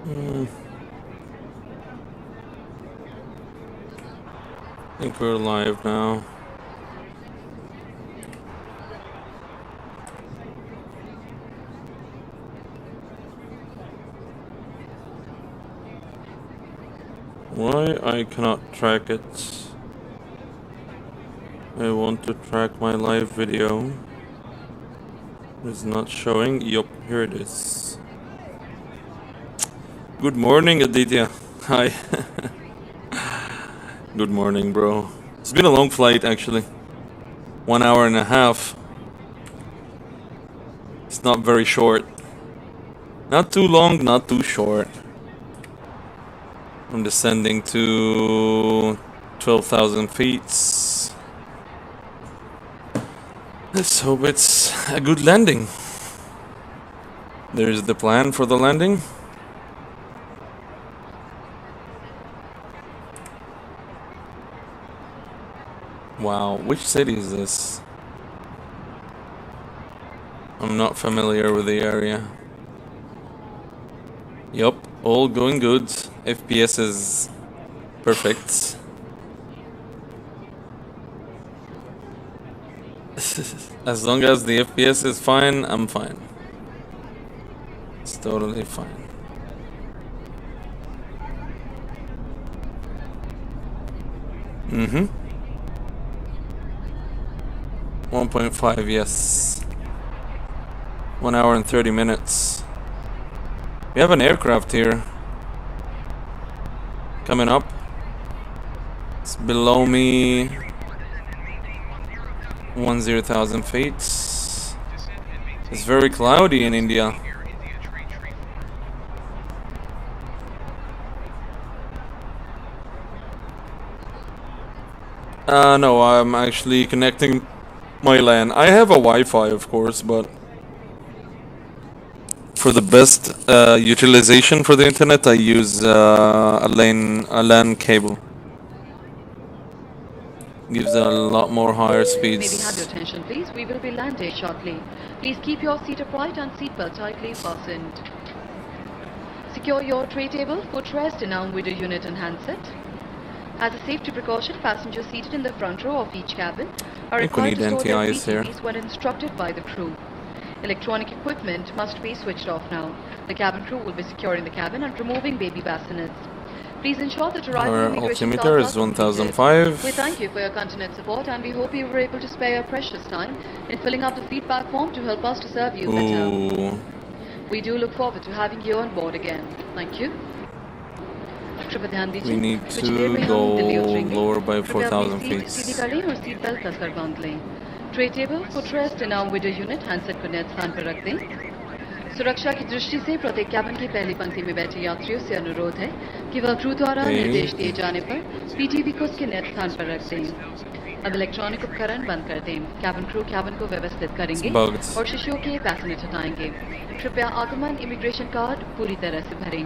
I think we're live now. Why I cannot track it? I want to track my live video. It's not showing. Yup, here it is. Good morning, Aditya. Hi. Good morning, bro. It's been a long flight, actually. 1 hour and a half. It's not very short. Not too long, not too short. I'm descending to 12,000 feet. Let's hope it's a good landing. There's the plan for the landing. Wow, which city is this? I'm not familiar with the area. Yup, all going good. FPS is perfect. As long as the FPS is fine, I'm fine. It's totally fine. Mm-hmm. 1.5, yes. 1 hour and 30 minutes. We have an aircraft here. Coming up. It's below me. 10,000 feet. It's very cloudy in India. No, I'm actually connecting my LAN. I have a Wi-Fi, of course, but for the best utilization for the internet, I use a LAN cable. Gives a lot more higher speeds. Maybe have your attention, please. We will be landing shortly. Please keep your seat upright and seatbelt tightly fastened. Secure your tray table, footrest, and arm with your unit and handset. As a safety precaution, passengers seated in the front row of each cabin are required to store their PTVs when instructed by the crew. Electronic equipment must be switched off now. The cabin crew will be securing the cabin and removing baby bassinets. Please ensure that arrival immigration altimeter is 1005. We thank you for your continued support and we hope you were able to spare your precious time in filling out the feedback form to help us to serve you better. We do look forward to having you on board again. Thank you. We need to go lower by 4,000 feet. Tray table, footrest and arm with your unit, handset को net स्थान पर रख दें। सुरक्षा की दृष्टि से प्रत्येक कैबिन की पहली पंक्ति में बैठे यात्रियों से अनुरोध है कि वह क्रू द्वारा निर्देश दिए जाने पर पीटीवी को उसके नेट स्थान पर रख दें। अब इलेक्ट्रॉनिक उपकरण बंद कर दें। कैबिन क्रू कैबिन को व्यवस्थित करेंगे और शिशुओं के पैसेंजर हटाएंगे। कृपया आगमन इमिग्रेशन कार्ड पूरी तरह से भरें।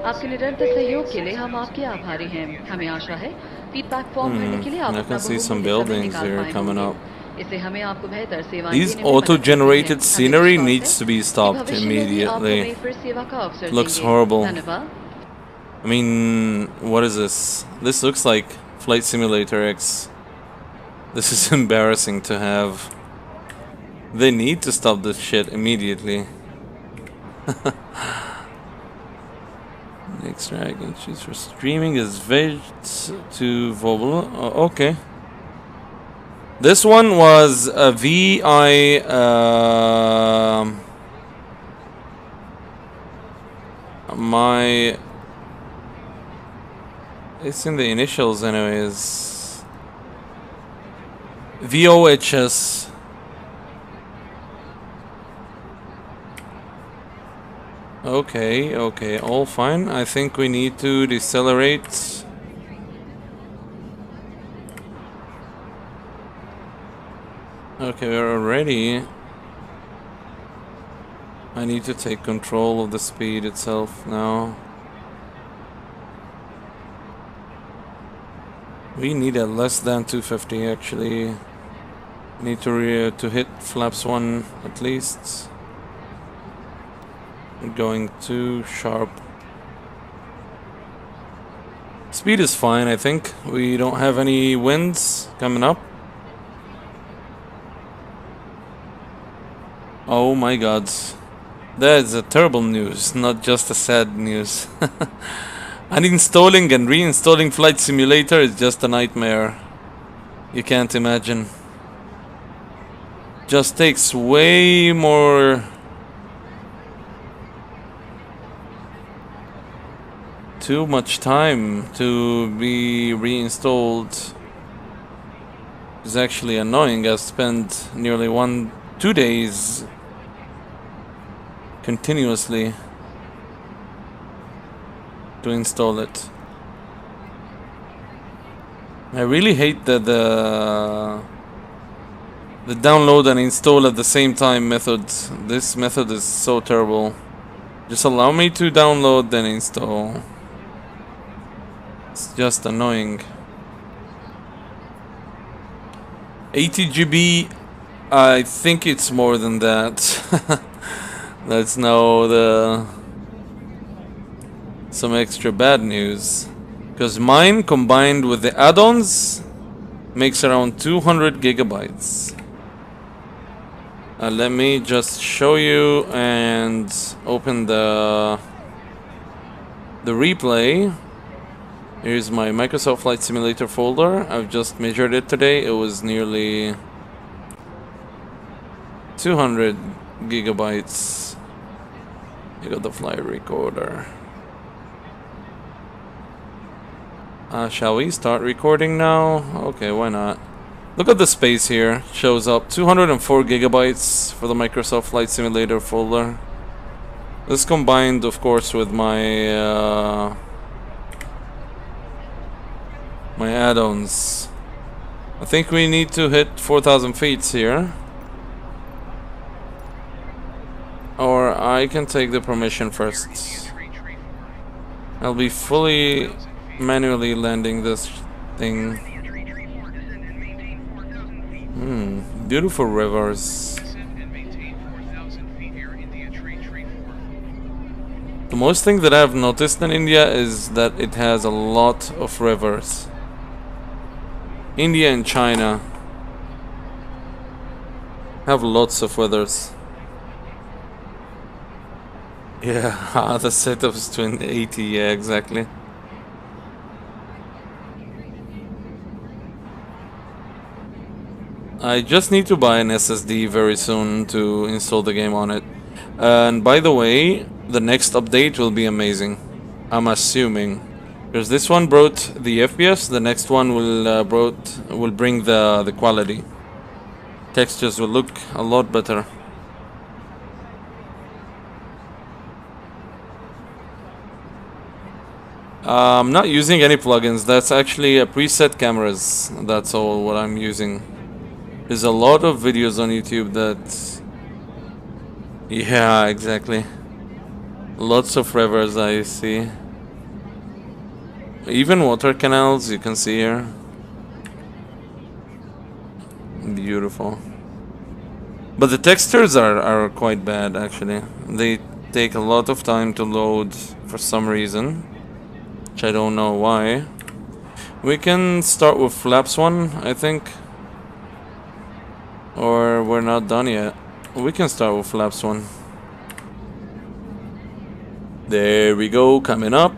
आपके निरंतर सहयोग के लिए हम आपके आभारी हैं। हमें आशा है फीडबैक फॉर्म भरने के लिए आप अपना बहुमूल्य समय निकाल पाएंगे। These auto-generated scenery needs to be stopped immediately. Looks horrible. I mean, what is this? This looks like Flight Simulator X. This is embarrassing to have. They need to stop this shit immediately. Next drag and choose for streaming is VEG to Vobel. Oh, okay. This one was a VI. It's in the initials, anyways. VOHS. Okay, all fine. I think we need to decelerate. Okay, we're ready. I need to take control of the speed itself now. We need a less than 250 actually. Need to hit flaps 1 at least. Going too sharp. Speed is fine, I think. We don't have any winds coming up. Oh my god. That is a terrible news, not just a sad news. Uninstalling and reinstalling Flight Simulator is just a nightmare. You can't imagine. Just takes way more... too much time to be reinstalled. It's actually annoying. I spent nearly 2 days continuously to install it. I really hate that the download and install at the same time method. This method is so terrible. Just allow me to download then install. It's just annoying. 80 GB, I think it's more than that. That's now some extra bad news. Because mine combined with the add-ons makes around 200 gigabytes. Let me just show you and open the replay. Here's my Microsoft Flight Simulator folder. I've just measured it today. It was nearly 200 gigabytes. You got the flight recorder. Shall we start recording now? Okay, why not? Look at the space here. Shows up 204 gigabytes for the Microsoft Flight Simulator folder. This combined, of course, with my my add-ons. I think we need to hit 4,000 feet here. Or I can take the permission first. I'll be fully manually landing this thing. Beautiful rivers. The most thing that I've noticed in India is that it has a lot of rivers. India and China have lots of weathers. Yeah, the setup is 2080, yeah, exactly. I just need to buy an SSD very soon to install the game on it. And by the way, the next update will be amazing. I'm assuming. Because this one brought the FPS, the next one will bring the quality. Textures will look a lot better. I'm not using any plugins. That's actually a preset cameras. That's all what I'm using. There's a lot of videos on YouTube that... Yeah, exactly. Lots of rivers I see. Even water canals you can see here. Beautiful. But the textures are quite bad actually. They take a lot of time to load for some reason. Which I don't know why. We can start with Flaps 1, I think. Or we're not done yet. We can start with Flaps 1. There we go, coming up.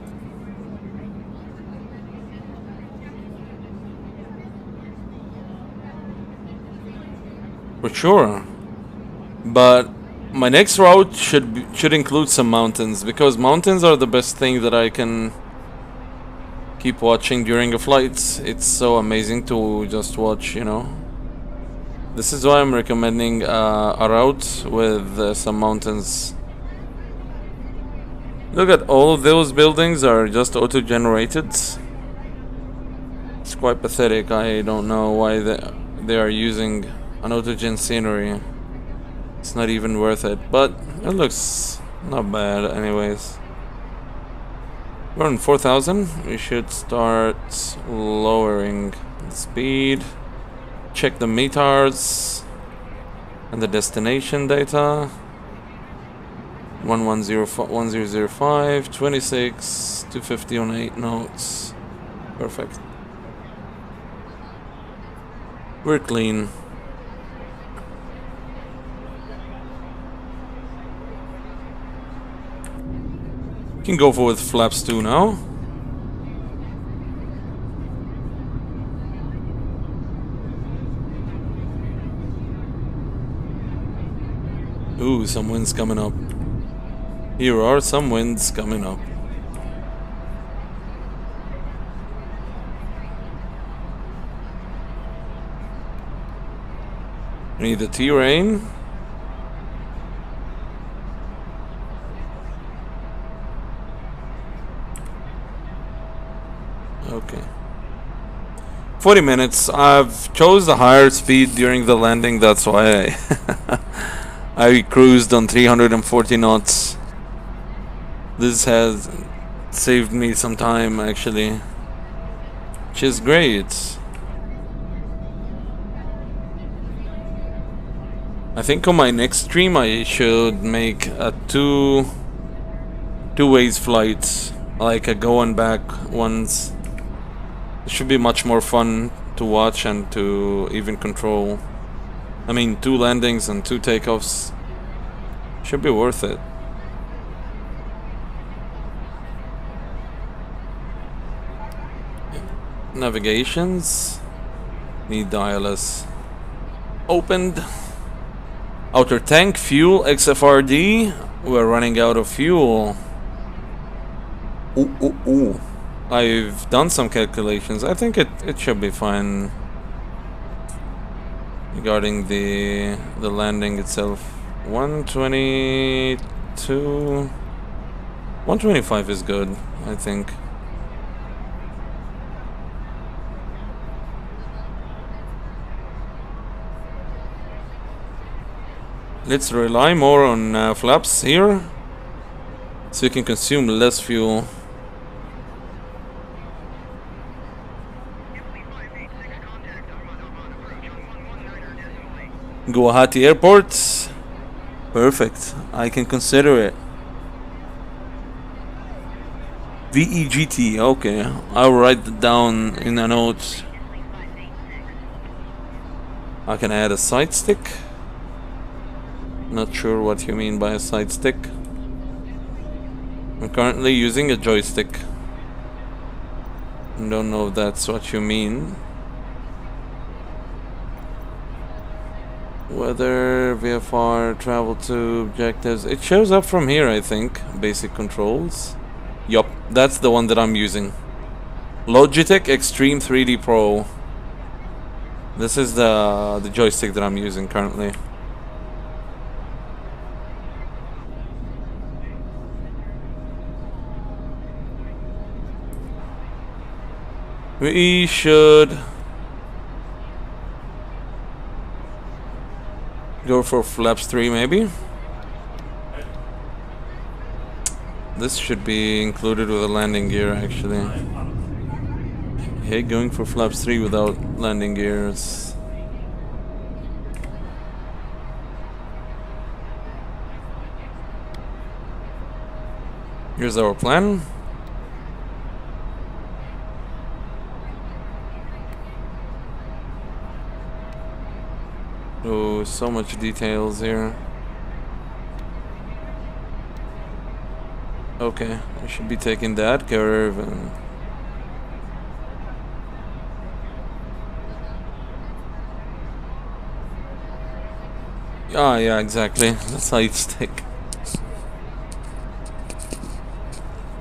For sure. But my next route should include some mountains, because mountains are the best thing that I can keep watching during a flight. It's so amazing to just watch, you know. This is why I'm recommending a route with some mountains. Look at all of those buildings are just auto-generated. It's quite pathetic. I don't know why they are using an auto-gen scenery. It's not even worth it, but it looks not bad anyways. We're on 4,000. We should start lowering the speed. Check the METARs and the destination data. 1005, 26, 250 on 8 notes. Perfect. We're clean. We can go for with flaps 2 now. Ooh, some winds coming up. Here are some winds coming up. Need the T-rain. Okay. 40 minutes. I've chose the higher speed during the landing, that's why I cruised on 340 knots. This has saved me some time actually, which is great. I think on my next stream I should make a two ways flight, like a go and back ones. It should be much more fun to watch and to even control. I mean, 2 landings and 2 takeoffs should be worth it. Navigations need dial-S opened. Outer tank fuel XFRD. We're running out of fuel. Ooh. I've done some calculations. I think it should be fine regarding the landing itself. 122, 125 is good, I think. Let's rely more on flaps here, so you can consume less fuel. Guwahati Airport. Perfect. I can consider it. VEGT. Okay. I'll write it down in a note. I can add a side stick. Not sure what you mean by a side stick. I'm currently using a joystick. Don't know if that's what you mean. Weather, VFR, travel to objectives. It shows up from here, I think. Basic controls. Yup, that's the one that I'm using. Logitech Extreme 3D Pro. This is the joystick that I'm using currently. We should go for flaps 3 maybe. This should be included with a landing gear actually. Hey, going for flaps 3 without landing gears. Here's our plan. Oh, so much details here. Okay, I should be taking that curve and yeah, exactly. That's side stick.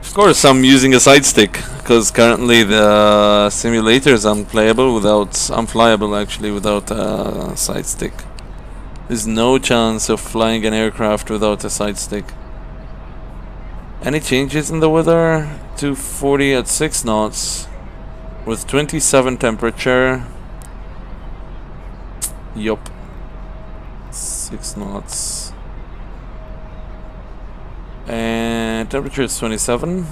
Of course, I'm using a side stick because currently the simulator is unflyable actually without a side stick. There's no chance of flying an aircraft without a side stick. Any changes in the weather? 240 at 6 knots with 27 temperature. Yup. 6 knots. And temperature is 27.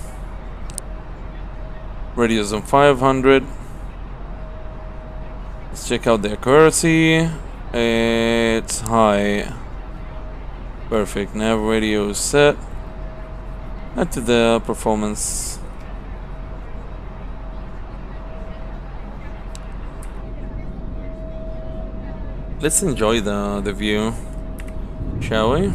Radius on 500. Let's check out the accuracy. It's high. Perfect. Nav radio is set. Add to the performance. Let's enjoy the view, shall we?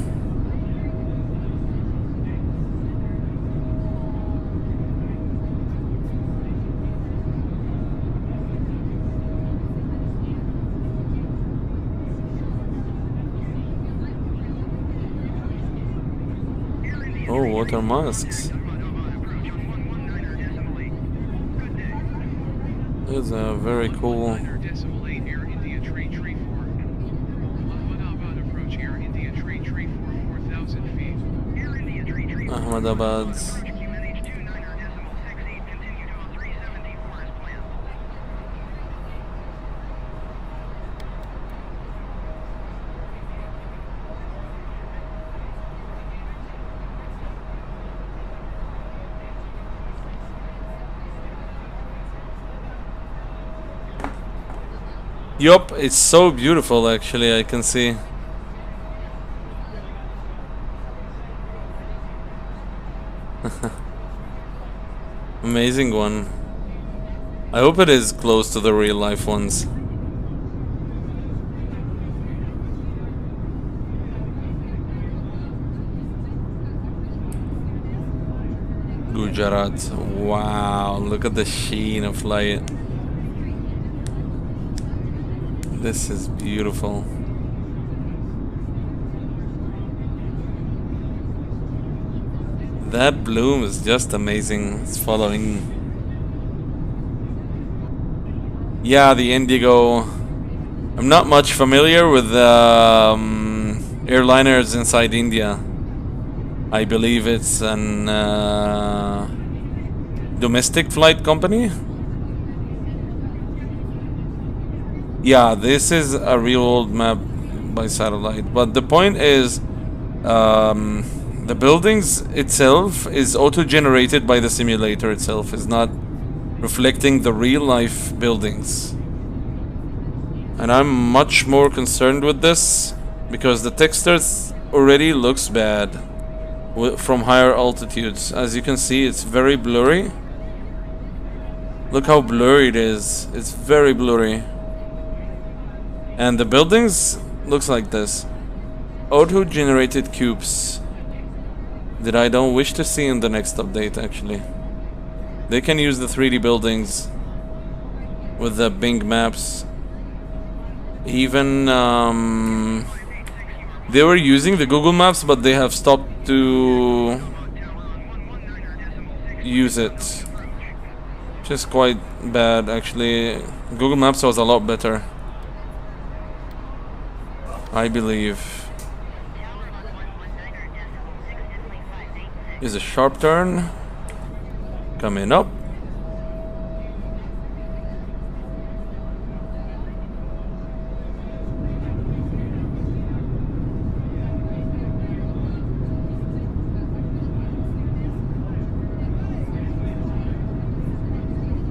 Oh, water masks. It's a very cool. Ahmedabad. Yup, it's so beautiful actually, I can see. Amazing one. I hope it is close to the real life ones. Gujarat. Wow, look at the sheen of light. This is beautiful. That bloom is just amazing. It's following. Yeah, the Indigo. I'm not much familiar with airliners inside India. I believe it's an domestic flight company. Yeah, this is a real old map by satellite. But the point is, the buildings itself is auto-generated by the simulator itself. It's not reflecting the real-life buildings. And I'm much more concerned with this because the textures already looks bad from higher altitudes. As you can see, it's very blurry. Look how blurry it is. It's very blurry. And the buildings looks like this. Auto-generated cubes that I don't wish to see in the next update actually. They can use the 3D buildings with the Bing maps. Even they were using the Google Maps, but they have stopped to use it. Which is quite bad actually. Google Maps was a lot better, I believe. Is a sharp turn coming up.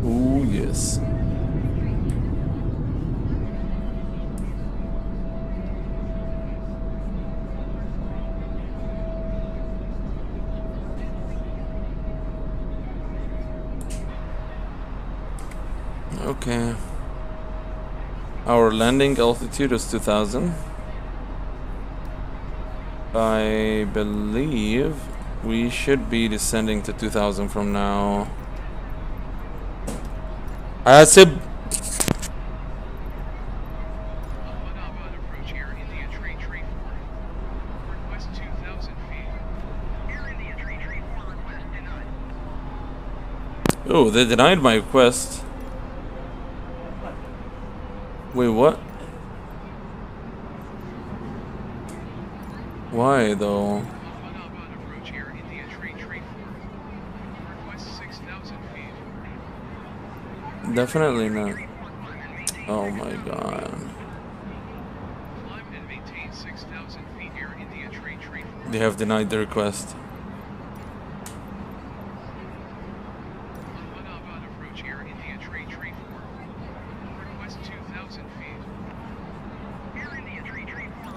Ooh, yes. Okay. Our landing altitude is 2000. I believe we should be descending to 2000 from now. Asib. Oh, they denied my request. Wait, what? Why though? Definitely not. Oh my god. They have denied the request.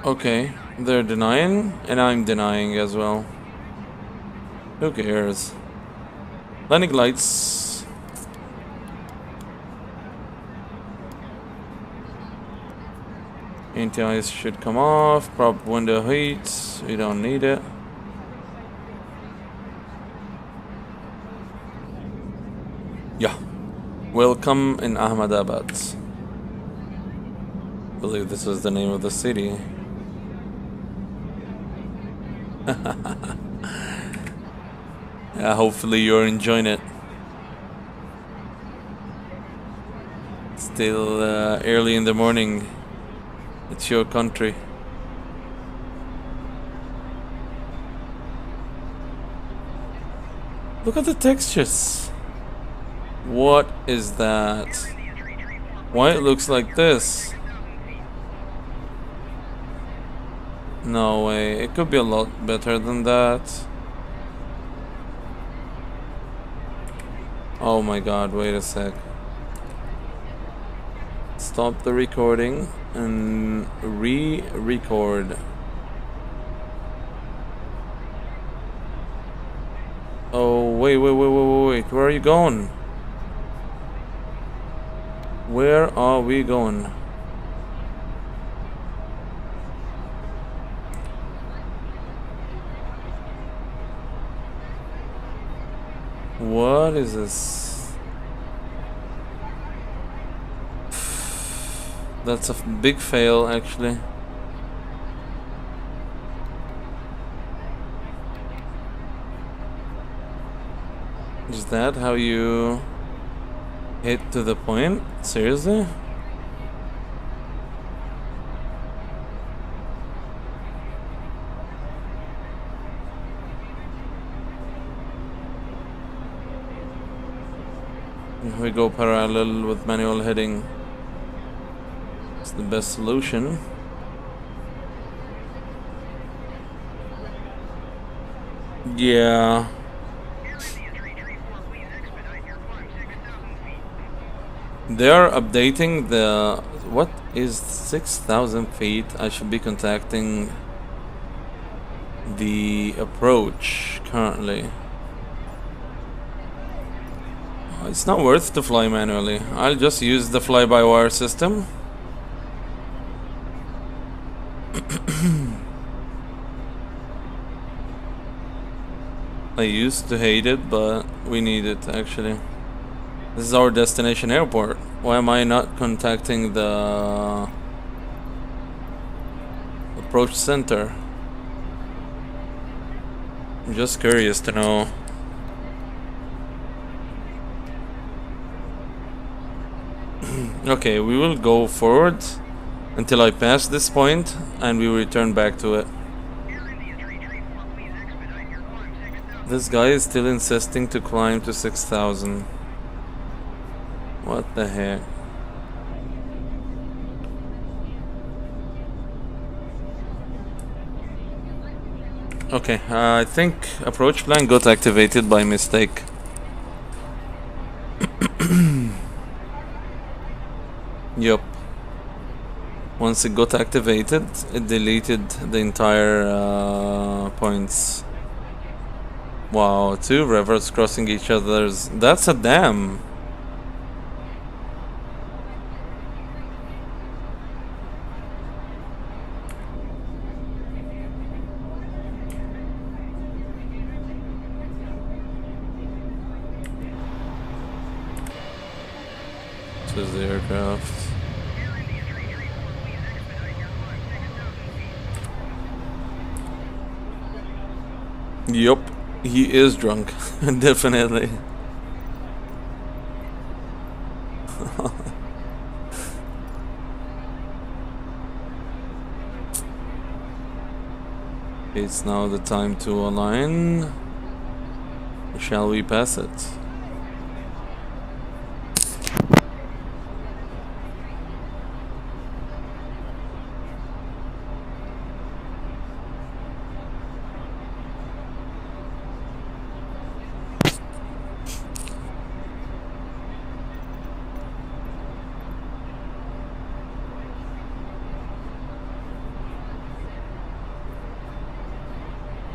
Okay, they're denying, and I'm denying as well. Who cares? Landing lights. Anti-ice should come off. Prop window heat. We don't need it. Yeah. Welcome in Ahmedabad. I believe this was the name of the city. Yeah, hopefully you're enjoying it. Still early in the morning. It's your country. Look at the textures. What is that? Why it looks like this? No way. It could be a lot better than that. Oh my god, wait a sec. Stop the recording and re-record. Oh, wait. Where are you going? Where are we going? What is this? That's a big fail, actually. Is that how you hit to the point? Seriously? If we go parallel with manual heading, it's the best solution. Yeah. They are updating the... What is 6,000 feet? I should be contacting the approach currently. It's not worth to fly manually. I'll just use the fly-by-wire system. I used to hate it, but we need it actually. This is our destination airport. Why am I not contacting the approach center? I'm just curious to know. Okay, we will go forward until I pass this point and we will return back to it. This guy is still insisting to climb to 6,000. What the heck? Okay, I think approach plan got activated by mistake. Yup. Once it got activated, it deleted the entire points. Wow, two rivers crossing each other's. That's a dam. To the aircraft. Yup, he is drunk. Definitely. It's now the time to align. Shall we pass it?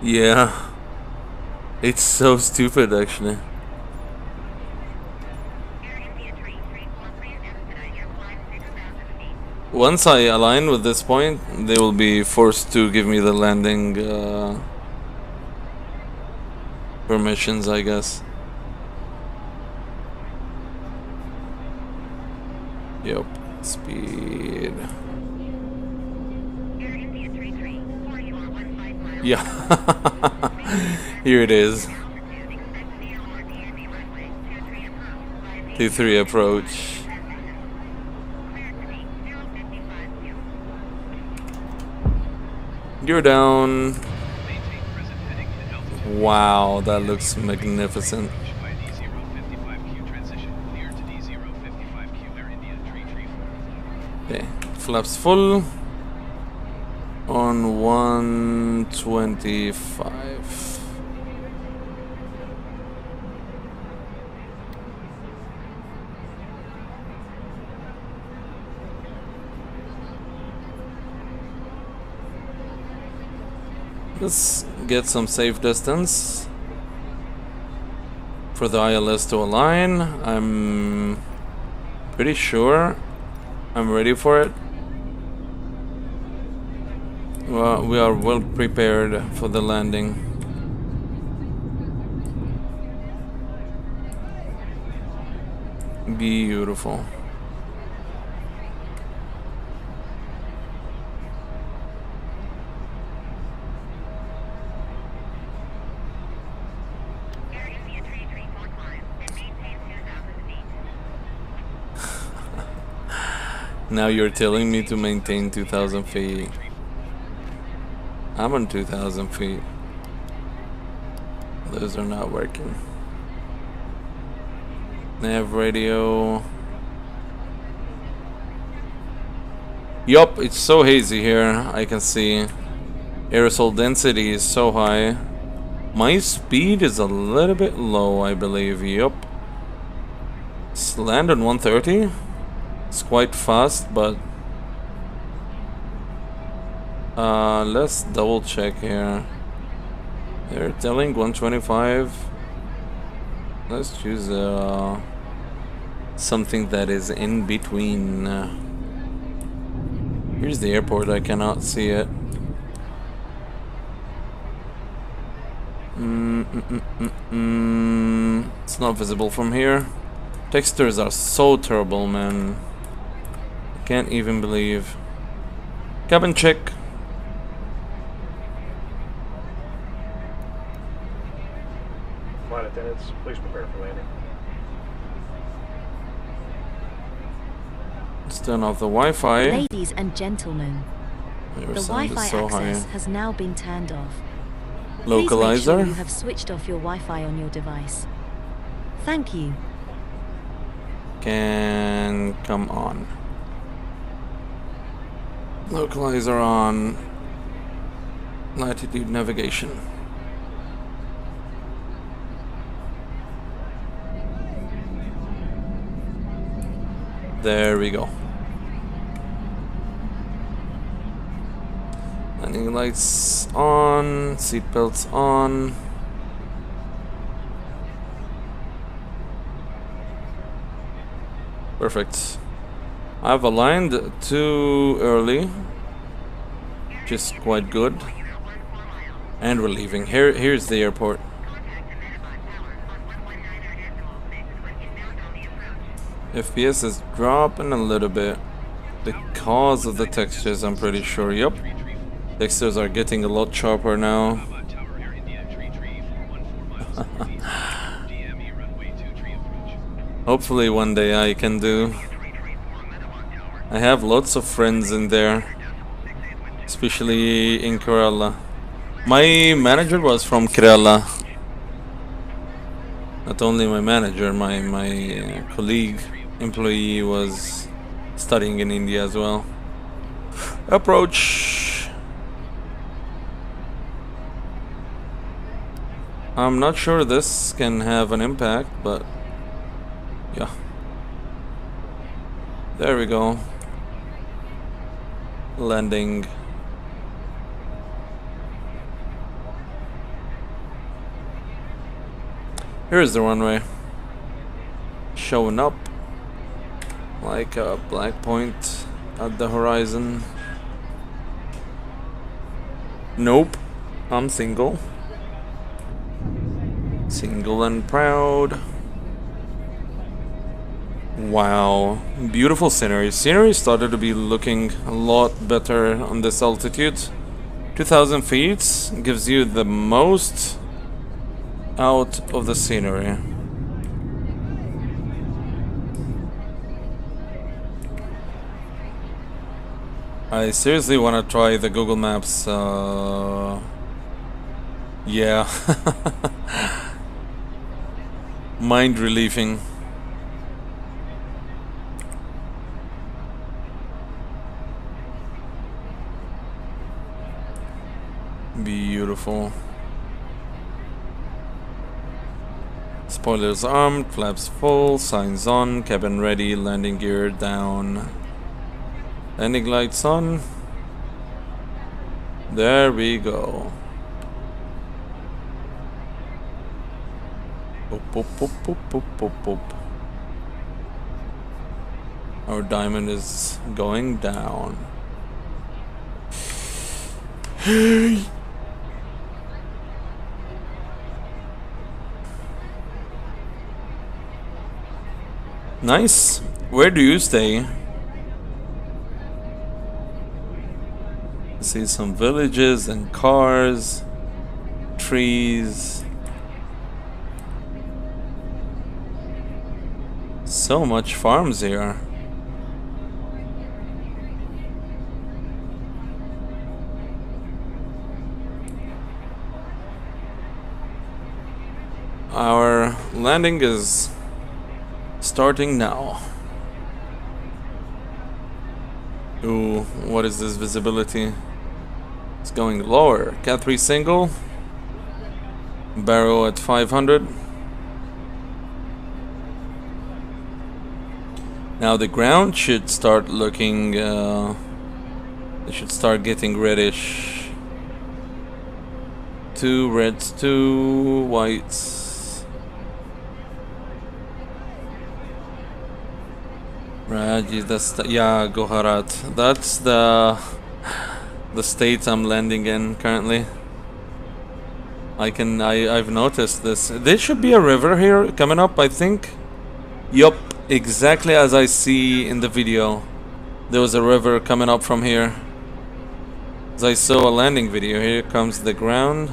Yeah, it's so stupid actually. once I align with this point, they will be forced to give me the landing permissions, I guess. Yep, speed. Yeah, here it is. T3 approach. You're down. Wow, that looks magnificent. Okay, flaps full on 125. Let's get some safe distance for the ILS to align. I'm pretty sure I'm ready for it. Well, we are well prepared for the landing. Beautiful. Now you're telling me to maintain 2,000 feet. I'm on 2,000 feet. Those are not working. Nav radio. Yup, it's so hazy here. I can see aerosol density is so high. My speed is a little bit low, I believe. Yup. Let's land on 130. It's quite fast, but let's double check here. They're telling 125. Let's choose something that is in between. Here's the airport. I cannot see it. It's not visible from here. Textures are so terrible, man. Can't even believe. Cabin check. Flight attendants, please prepare for landing. Let's turn off the Wi-Fi. Ladies and gentlemen, the Wi-Fi access has now been turned off. Please make sure you have switched off your Wi-Fi on your device. Thank you. Can come on. Localizer on. Latitude navigation. There we go. Landing lights on, seatbelts on. Perfect. I've aligned too early, which is quite good. And we're leaving. Here's the airport. FPS is dropping a little bit because of the textures, I'm pretty sure. Yep. Textures are getting a lot sharper now. Hopefully one day I can do. I have lots of friends in there, especially in Kerala. My manager was from Kerala. Not only my manager, my colleague, employee was studying in India as well. Approach. I'm not sure this can have an impact, but yeah. There we go. Landing. Here's the runway. Showing up like a black point at the horizon. Nope, I'm single. Single and proud. Wow, beautiful scenery. Scenery started to be looking a lot better on this altitude. 2000 feet gives you the most out of the scenery. I seriously want to try the Google Maps. Yeah. Mind relieving. Beautiful. Spoilers armed, flaps full, signs on, cabin ready, landing gear down. Landing lights on. There we go. Boop, boop, boop, boop, boop, boop, boop. Our diamond is going down. Hey. Nice. Where do you stay? I see some villages and cars, trees. So much farms here. Our landing is starting now. Ooh, what is this visibility? It's going lower. Cat 3 single. Barrow at 500. Now the ground should start looking, it should start getting reddish. 2 reds, 2 whites. Raji, yeah, Goharat. That's the state I'm landing in currently. I've noticed this. There should be a river here coming up, I think. Yup, exactly as I see in the video. There was a river coming up from here. As I saw a landing video. Here comes the ground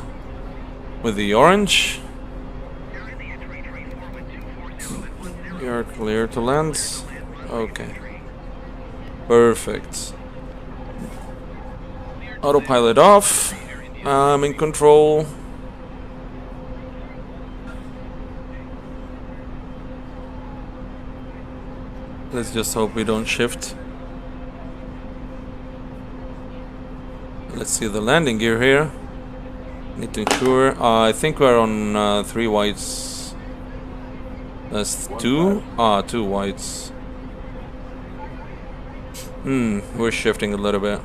with the orange. You're clear to land. Okay. Perfect. Autopilot off. I'm in control. Let's just hope we don't shift. Let's see the landing gear here. Need to ensure. I think we're on 3 whites. That's 2. 2 whites. We're shifting a little bit.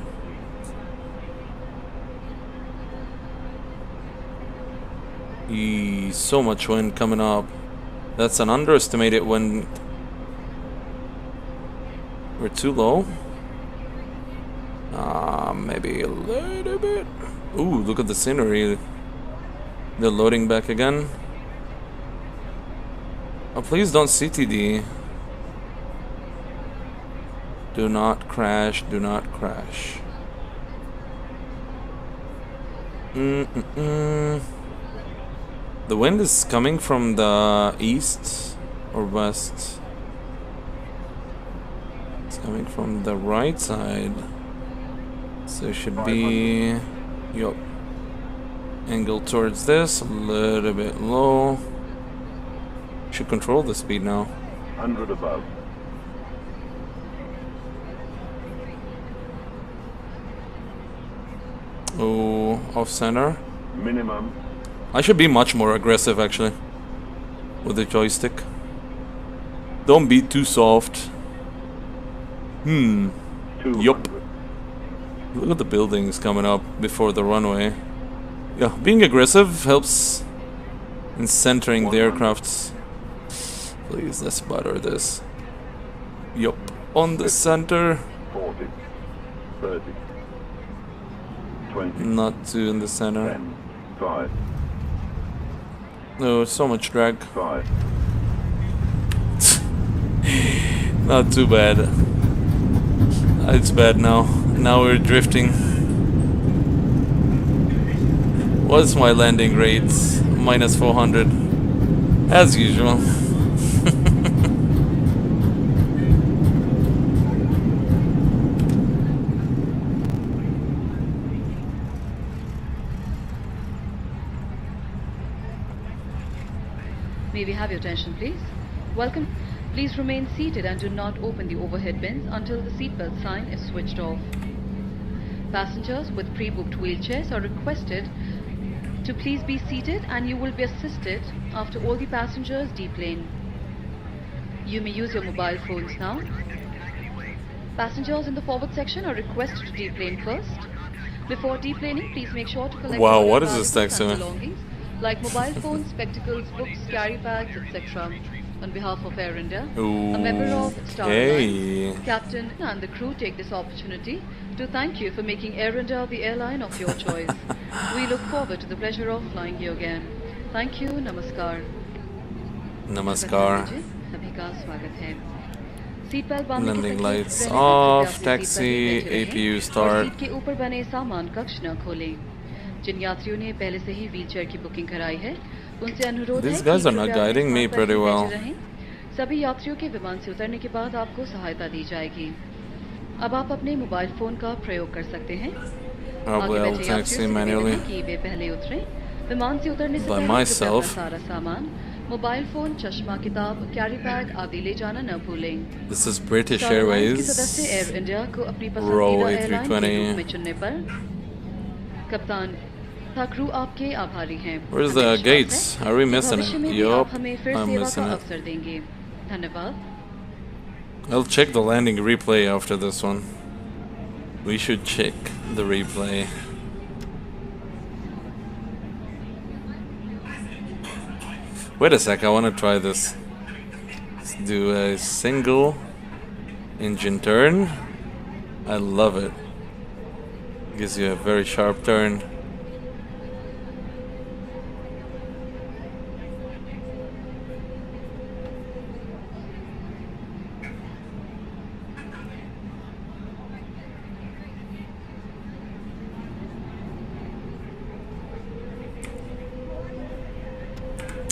So much wind coming up. That's an underestimated wind. We're too low. Maybe a little bit. Ooh, look at the scenery. They're loading back again. Oh, please don't CTD. Do not crash, do not crash. The wind is coming from the east or west. It's coming from the right side. So it should be, yup, angle towards this, a little bit low. Should control the speed now. 100 above. Oh, off center. Minimum. I should be much more aggressive actually with the joystick. Don't be too soft. Yup. Look at the buildings coming up before the runway. Yeah, being aggressive helps in centering the aircrafts. Please, let's butter this. Yup, on the center. 40. 30. 20. Not too in the center. 10. 5. No, so much drag. 5. Not too bad. It's bad now. Now we're drifting. What's my landing rate? Minus 400. As usual. May we have your attention, please? Welcome. Please remain seated and do not open the overhead bins until the seatbelt sign is switched off. Passengers with pre-booked wheelchairs are requested to please be seated, and you will be assisted after all the passengers deplane. You may use your mobile phones now. Passengers in the forward section are requested to deplane first. Before deplaning, please make sure to collect Wow, all your what is this valuables taxi? and belongings, like mobile phones, spectacles, books, carry bags, etc. On behalf of Air India, a member of Star Alliance, Captain and the crew take this opportunity to thank you for making Air India the airline of your choice. We look forward to the pleasure of flying you again. Thank you. Namaskar. Namaskar. सभी का स्वागत है. Seatbelt Landing lights off. Taxi. APU start. Seat के ऊपर बने सामान कक्ष न खोलें. जिन यात्रियों ने पहले से ही व्हीलचेयर की बुकिंग कराई है, उनसे अनुरोध है These guys कि are not कृपया guiding me स्थान पर pretty ही well. बैठे रहें. सभी यात्रियों के विमान से उतरने के बाद आपको सहायता दी जाएगी. अब आप अपने मोबाइल फोन का प्रयोग कर सकते हैं. Probably I'll taxi manually कि वे पहले उतरें. विमान से उतरने से by पहले myself. कृपया अपना सारा सामान, मोबाइल फोन, चश्मा, किताब, कैरी बैग आदि ले जाना न भूलें. This is British star alliance के Airways. सदस्य एयर इंडिया को अपनी Row पसंदीदा एयरलाइन के A320. रूप में चुनने पर कप्तान तथा क्रू आपके आभारी हैं. Where's the हमें विश्वास gates? है Are we कि missing भविष्य it? में भी Yup, आप हमें फिर I'm सेवा missing का it. अवसर देंगे. धन्यवाद. I'll check the landing replay after this one. We should check the replay. Wait a sec, I want to try this. Let's do a single engine turn. I love it. Gives you a very sharp turn.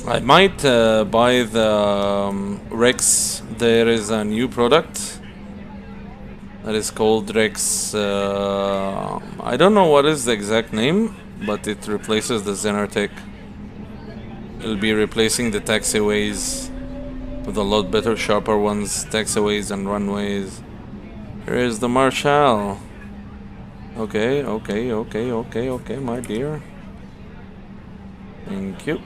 I might buy the Rex. There is a new product that is called Rex. I don't know what is the exact name, but it replaces the Zenertech. It'll be replacing the taxiways with a lot better, sharper ones, taxiways and runways. Here is the Marshall. Okay, my dear. Thank you.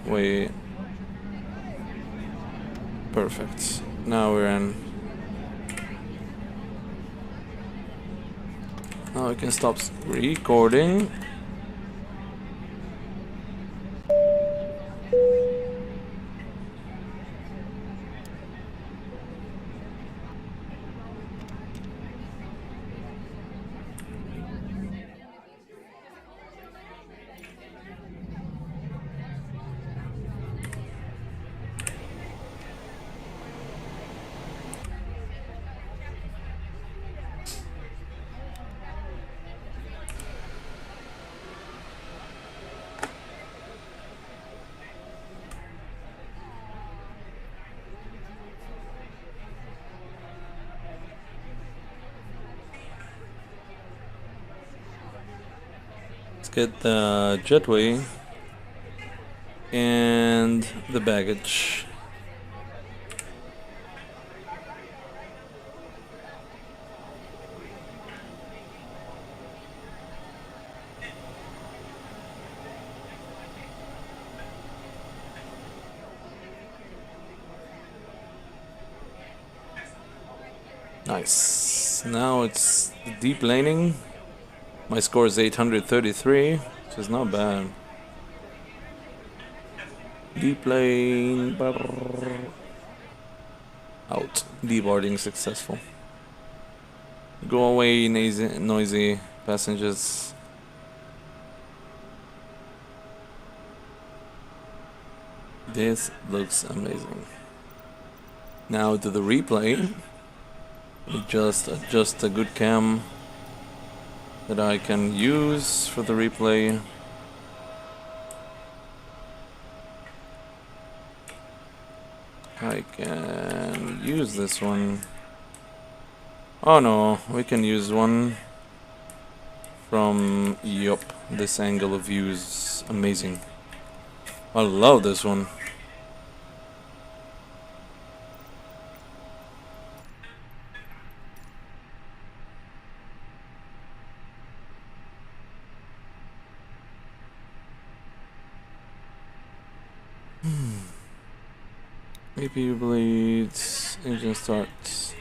Wait. Perfect. Now we're in. Now we can stop recording. Get the jetway and the baggage. Nice. Now it's the deep laning. My score is 833, which is not bad. Deep lane. Out. Deboarding successful. Go away, noisy passengers. This looks amazing. Now to the replay. We just adjust a good cam that I can use for the replay. I can use this one. Oh no, we can use one from, yup, this angle of view is amazing. I love this one. APU bleeds, engine starts.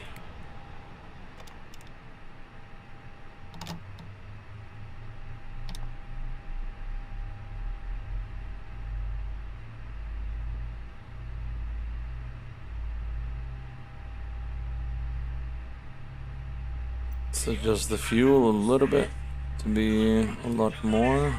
Let's adjust the fuel a little bit to be a lot more.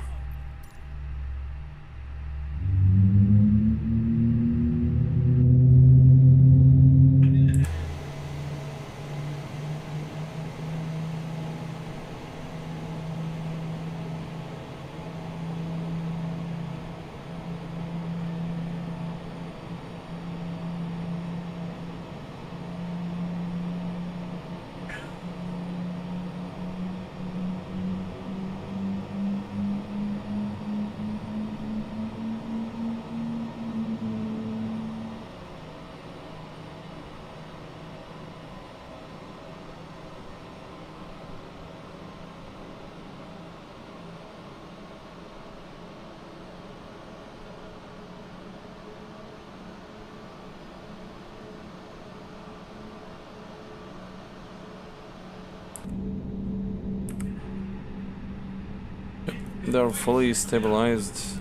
They're fully stabilized.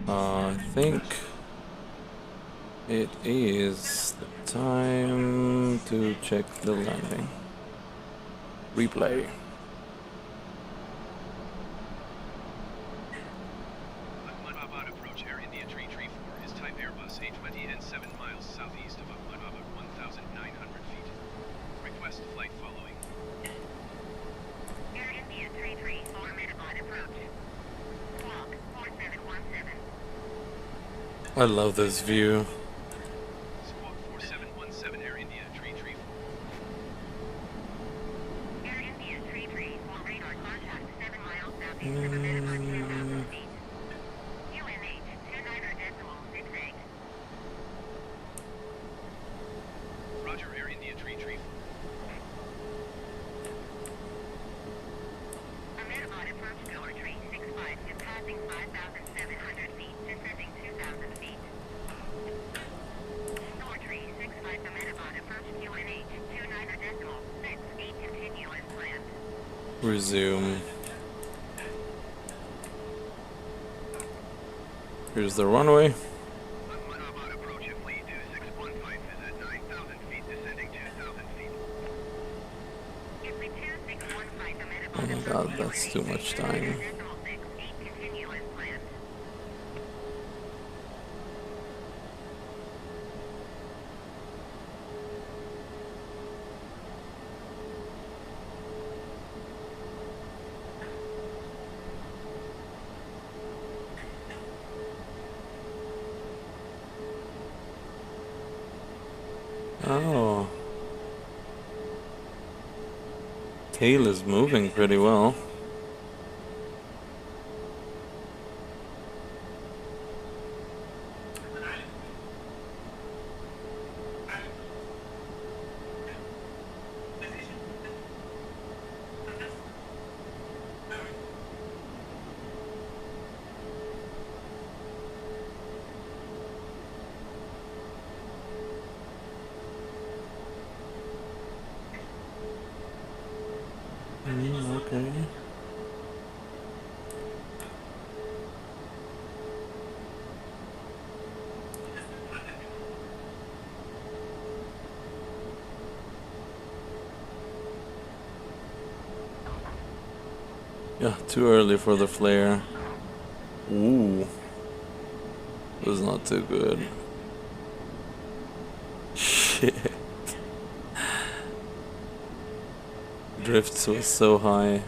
I think it is the time to check the landing. Replay. Ahmed approach Air India 334 is type Airbus A320 and 7 miles southeast of Ahmed at 1,900 feet. Request flight following. Air India 334 Ahmed approach. Clock 4717. I love this view. Squawk 4717 Air India 334. Air India 334 radar contact 7 miles southeast of Ahmed 1,000 feet. UNH 29.68. Roger, Air India 334. Ahmedabad approach tower 365 to passing 5,700 feet, descending 2,000 feet. Tower 365 Ahmedabad approach UNH 29.68 continue as planned. Resume. Here's the runway. Ahmedabad approach at lead 2615 is at 9,000 feet, descending 2,000 feet. If we 2615 Ahmedabad Oh my god, that's too much time. continue as planned. Oh. Tail is moving pretty well. Okay. Yeah, too early for the flare. Ooh. It was not too good. Shit. Drifts was so high.